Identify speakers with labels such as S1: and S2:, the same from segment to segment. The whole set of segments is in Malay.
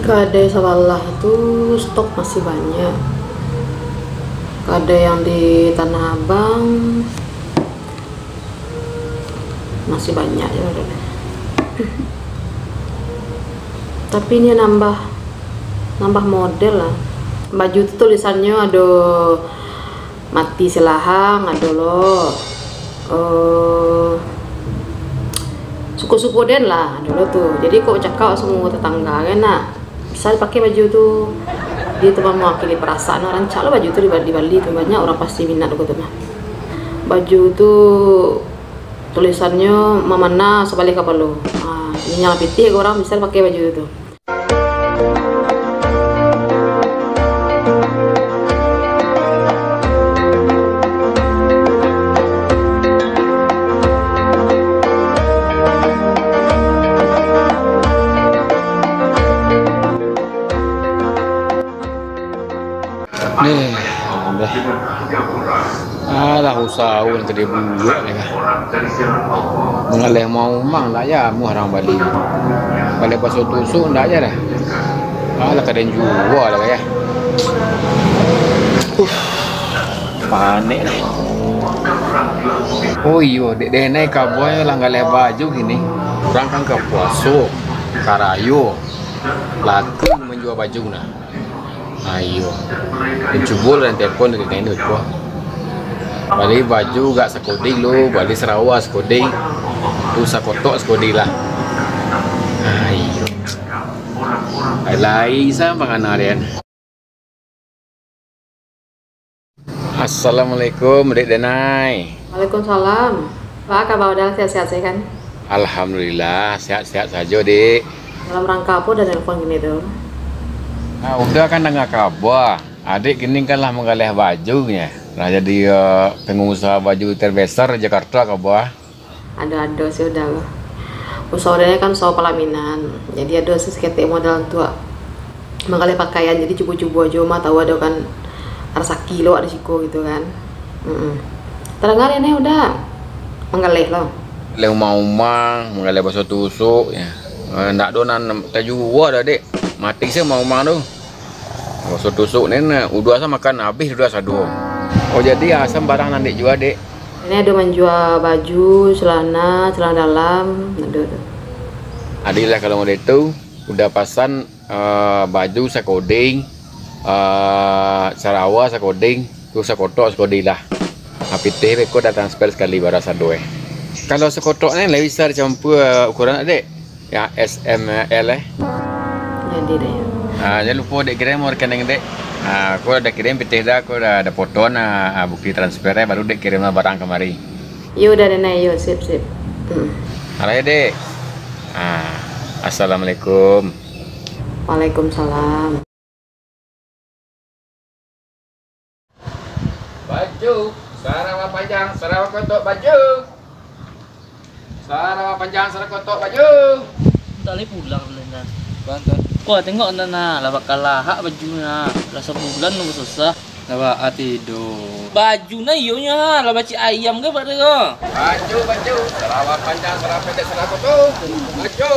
S1: Kedai Sawalah itu stok masih banyak. Kedai yang di Tanah Abang masih banyak ya. Tapi ini nambah model lah. Baju itu tulisannya ada mati silahang, ada loh suku-suku den lah dulu tuh. Jadi kok cakap semua tetangga enak bisa dipakai baju tuh. Dia tuh mewakili perasaan orang cak lo baju tuh di Bali tuh banyak orang pasti minat aku tuh mah. Baju tuh tulisannya mamana sebalik apa lo. Ini nyala putih orang bisa pakai baju itu.
S2: Nih, alah usahaun gede buat ya. Mengalih mau mang lah ya mu orang Bali. Balik pasal tusuk ndak aja dah. Alah kadang jual lah ya. Panik lah. Oh iyo, dek naik kaboy lah ngalih baju gini. Orang kan ke puaso, karayo, laku menjual baju nah. Ayo, mencubul dan telepon dengan kain itu. Balik baju gak sekoding lo, balik Sarawak sekoding, tu sakotok sekoding lah. Ayo, lain sama penganarian. Assalamualaikum, Dek Denai.
S1: Waalaikumsalam. Pak, kabar udah sehat-sehat sih kan?
S2: Alhamdulillah, sehat-sehat saja, Dek.
S1: Dalam rangka apa dan telepon gini tuh?
S2: Nah, udah kan dengar kabar. Adik kini kan lah mengalih bajunya. Nah, jadi pengusaha baju terbesar Jakarta kabar.
S1: Ada sih udah. Usahanya kan usaha pelaminan. Jadi ada sekitar modal tua. Mengalih pakaian jadi cubu-cubu aja mah tahu ada kan rasa kilo ada siko gitu kan. Terdengar ini udah mengalih loh.
S2: Leu mau-mang mengalih basuh tusuk ya. Ndak donan tajuwa dah, Dek. Mati saya mau-mang tu. Basuh tusuk ni udah asam makan habis udah sadu. Oh jadi asam barang nanti juga, Dek.
S1: Ini ada menjual baju, celana dalam, ada.
S2: Adilah kalau mau itu udah pasan baju sakoding, Sarawak sakoding, terus sakotok sakoding lah. Tapi teh beko datang transfer sekali barang sadu. Kalau sakotok ni lebih besar campur ukuran, Dek. Ya SML
S1: Jadi deh.
S2: Jangan lupa Dek kirim rekening Dek. Aku udah kirim PT dah, aku udah ada foto bukti transfernya baru Dek kirim barang kemari.
S1: Iya udah deh, yuk sip.
S2: Alright Dek. Assalamualaikum.
S1: Waalaikumsalam.
S2: Baju Sarawak panjang, Sarawak kotok baju. Sarawak panjang, Sarawak kotok baju.
S3: Tak boleh pulang benar.
S2: Bantu.
S3: Kau tengok nana, lah bakal lahak bajunya. Rasa bulan nunggu susah.
S4: Lawak tidur.
S3: Baju na iyonya, lah baci ayam ke pada kau?
S2: Baju Sarawak panjang, Sarawak pendek, Sarawak kotok baju.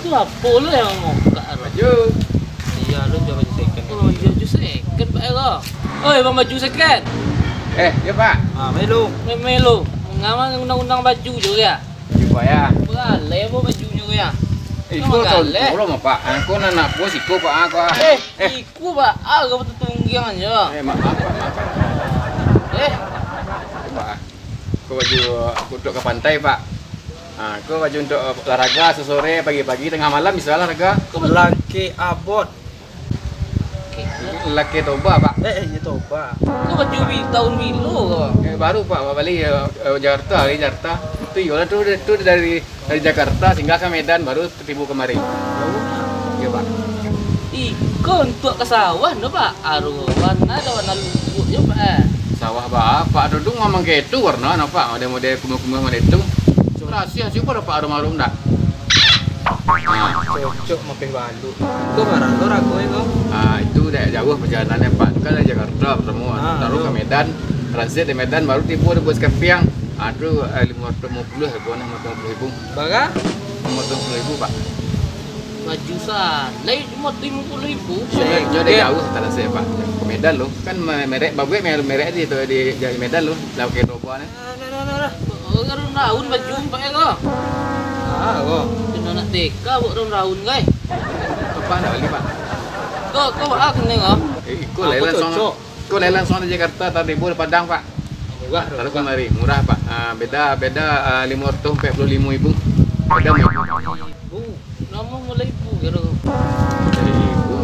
S3: Tu apa lu yang ngokak?
S2: Baju.
S4: Iya, lu jual baju second.
S3: Oh, baju second pak kau. Oi, bang baju second.
S2: Ya Pak.
S4: Melu.
S3: Memelo, ngamal undang-undang baju juga ya.
S2: Jumpa ya.
S3: Beralih apa bajunya kau ya?
S2: Iku tolong mah Pak. Aku nak pos iku Pak aku.
S3: Iku pak, kau betul tunggiang aja.
S2: Maaf. Pak. Aku baju untuk ke pantai Pak. Aku baju untuk olahraga sore, pagi-pagi, tengah malam bisa olahraga.
S4: Laki abot.
S2: Laki toba Pak.
S4: Ya toba.
S3: Kau baju tahun bilu kau.
S2: Baru Pak balik Jakarta, hari Jakarta. Itu yola tuh dari Jakarta singgah ke Medan baru tiba kemari. Iya Pak.
S3: Kau untuk ke sawah no pak? Warna ada warna lumpur ya pak.
S2: Sawah Bapak dudung ngomong kayak itu warna apa? Model bunga-bunga model itu. Rahasia sih pada Pak Arum dah.
S4: Cocok mampir balu. Kau barang tu ragu kau.
S2: Itu udah jauh perjalanannya Pak. Itu kan dari Jakarta pertemu taruh ke Medan, transit di Medan baru tiba buat Skepiang. Aduh 550 harganya 50.000.
S4: Baga?
S2: 50.000 Pak.
S3: Baju salai cuma 50.000.
S2: Nyo ada jauh tak rasa pak. Ke Medan lo. Kan merek babu merek di tu di Medan lo. Lau ke roba ni.
S3: Oh, raun baju pak ya kau.
S4: Ah, kau.
S3: Kena nak teka buat raun guys.
S2: Apa nak balik pak?
S3: Kau buat kena kau.
S2: Ikut lelang sono. Ikut lelang sono Jakarta tadi ribu Padang pak.
S4: Murah.
S2: Taruh kemari murah pak. Beda 545.000. Beda
S3: Nama mulai ibu kira.
S2: Jadi ibu.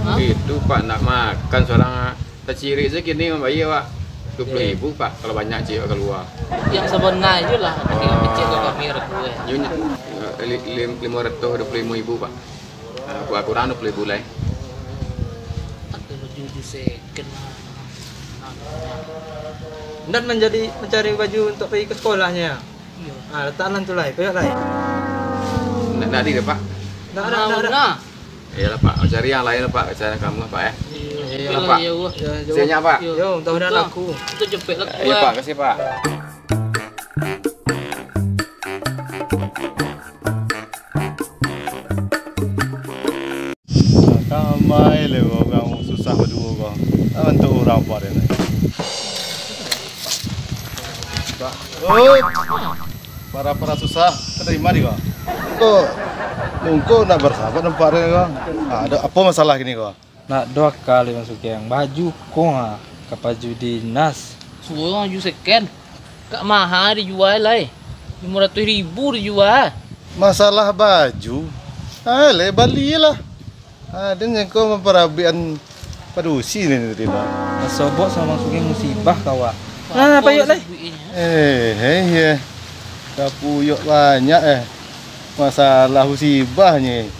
S3: Hah?
S2: Itu pak nak makan seorang terciri segini membayar pak. 20.000 pak kalau banyak cik keluar.
S3: Yang sebenar je lah. Kita pecah ke kamera gue.
S2: Junya 525.000 pak. Kurang 20.000 lah.
S3: Ada baju di second.
S4: Nak mencari baju untuk pergi ke sekolahnya.
S3: Iya.
S4: Ah, letaklah tu lah, payah lah.
S2: Nak di pak.
S3: Nah.
S2: Iyalah pak, cari yang lain lah pak. Cari kamu pak ya.
S3: Iya
S2: Pak.
S3: ya gua.
S2: Sianya pak.
S4: Yo, tahu dah laku.
S3: Itu jepit lah
S2: Iya pak, kasih pak.
S5: Kamai le orang susah berdua kau. Untuk orang apa dia ni? Oh, para susah. Terima di kau. Kau nak bersahabat nampak dia kau. Ada apa masalah gini kau?
S4: Nak 2 kali masuk yang baju kau ke baju dinas.
S3: Suruh orang jual second. Kak mahal dijual lah. 500.000 dijual.
S5: Masalah baju. Le Bali lah. Dan yang kau memperabian padusi ni tidak.
S4: Sobok sama masuknya musibah kau. Nah, payah lah.
S5: Ya. Dah puyuk banyak masalah musibahnya.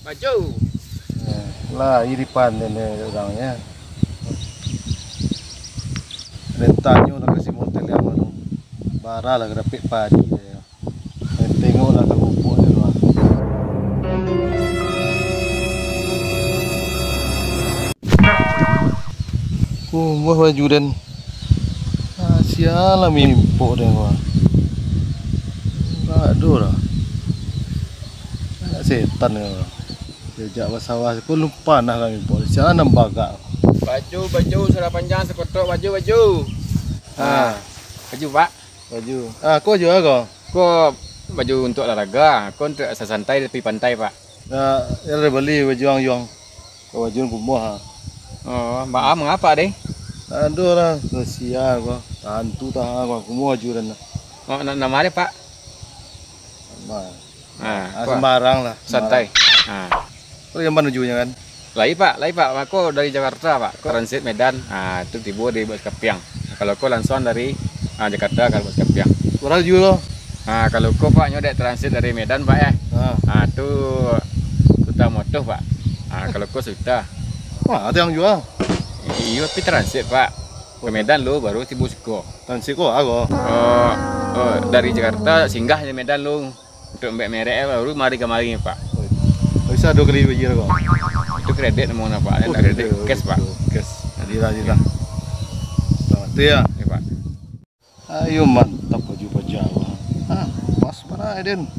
S2: Baju.
S5: Lah, iri panen orangnya. Rentannya nak kasih motel yang mana. Bara lah grafik padi dia. Tengoklah kat pupuk dia luar. Buah baju dan sialah mimpuk dia gua. Aduh lah. Setan dia. Sejak sawah aku lupa nah kami mimpuk. Sialah nambagak.
S2: Baju sudah panjang sekotok baju. Baju pak.
S5: Baju. Kau juga kau.
S2: Kau baju untuk olahraga. Kau untuk santai di pantai pak.
S5: Ya beli baju yang kau baju kumuh.
S2: Oh, maaf mengapa deh?
S5: Aduh lah, kesian kau. Hantu tahan kau kumuh baju dan.
S2: Oh, nama dia pak?
S5: Sembarang lah.
S2: Santai.
S5: Kau yang mana junya kan?
S2: Lai pak. Aku dari Jakarta pak. Transit Medan. Itu tiba di Bukit Kepiang. Kalau kau langsung dari Jakarta ke Bukit Kepiang.
S5: Kurang juga loh.
S2: Kalau kau pak nyodek transit dari Medan pak ya. Itu sudah motor pak. Kalau kau sudah.
S5: Wah, ada yang jual.
S2: Iya, tapi transit pak. Ke Medan lo baru tiba Siko.
S5: Transit kau aku.
S2: Dari Jakarta singgah di Medan lo. Untuk mbak merek baru mari kemari pak.
S5: Bisa 2 kali baju kau.
S2: Itu kredit namanya pak. Ada kredit cash pak.
S5: Cash. Adilah. Selamat ya.
S2: Ya pak.
S5: Ayo mantap baju Jawa. Pas mana Eden?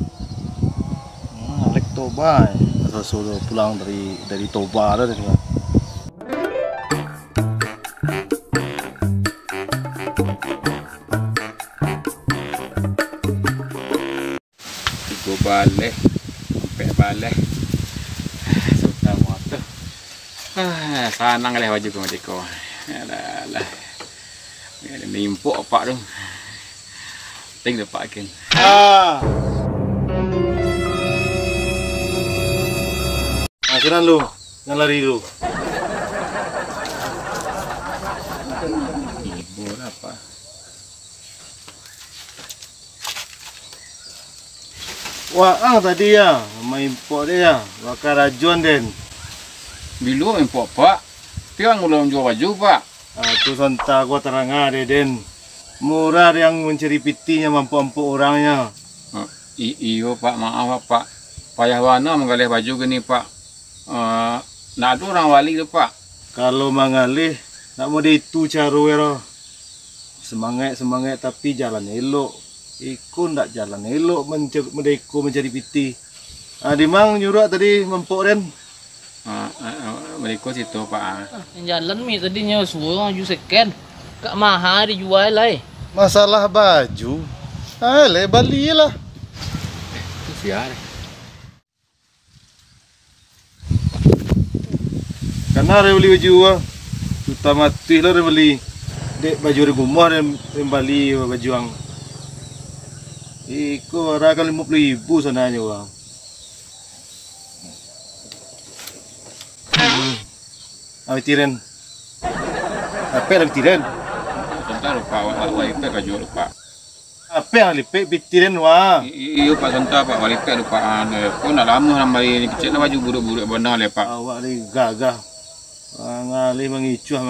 S5: Lek Toba. Asal suruh pulang dari Toba ada juga.
S2: Gue balik, sampai balik. Sudah motor. Sanang lah baju kau tiko. Alah. Ini nimpuk apa tu? Tinggal pakin.
S5: Akhiran lu, yang lari lu.
S2: Ibu apa?
S5: Wah, tadi ya, main import dia ya. Bakar rajuan den.
S2: Bilu import pak. Tiang belum jual baju pak.
S5: Tu sontak gua terang ada den. Murah yang menceripitinya mampu-mampu orangnya.
S2: Iyo pak, maaf pak. Payah warna menggalih baju gini pak. Nak ada orang wali tu pak.
S5: Kalau mengalih, nak mau itu caro ya. semangat tapi jalan elok. Iku ndak jalan elok mendeko mencari piti. Dimang nyuruh tadi mempok den.
S2: Mereka situ Pak.
S3: Yang jalan mi tadinya suruh 7 second. Kak mahal dijual lah.
S5: Masalah baju. Le balilah.
S2: Siar.
S5: Karena ada beli baju juta mati lah ada beli. Dek baju di rumah dan beli baju yang. Iku rakan 50.000 sananya wang. Tiren. Apa yang tiren?
S2: Contoh lupa walipet baju lupa.
S5: Apa yang lipet bitiren wang?
S2: Iya Pak contoh Pak walipet lupa. Kau nak lama nama ini kecil baju buruk-buruk benar le Pak.
S5: Awak ni gagah. Ngalih mengicuh.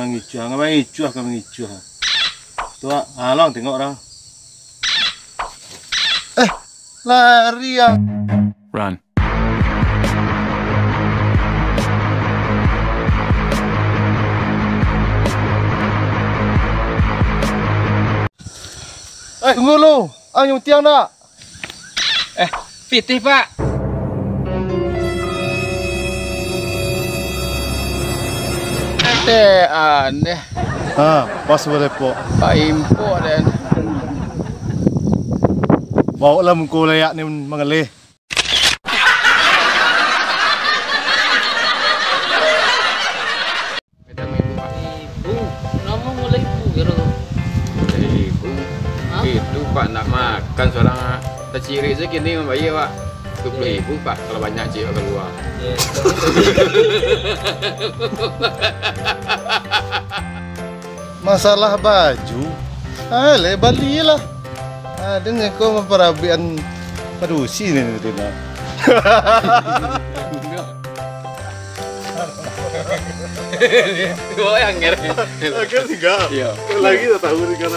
S5: Tu long tengok orang. Lari yang.
S2: Run.
S5: Tunggu lu. Anyung tiang nak.
S2: Pitih Pak. Aneh.
S5: Pas boleh pok.
S2: Pak impor dan.
S5: Bawa lah muka layak ni mengalih.
S3: Ibu, nama mulai ibu kira tu.
S2: Ibu. Itu Pak nak makan seorang terciri segini membayar Pak. 20.000 Pak kalau banyak cik keluar.
S5: Masalah baju. Le balilah. Dengan kau memperabian padusi ni tidak.
S2: Dua yang ngerti.
S5: Akan tinggal.
S2: Iya.
S5: Lagi tak tahu ni kan.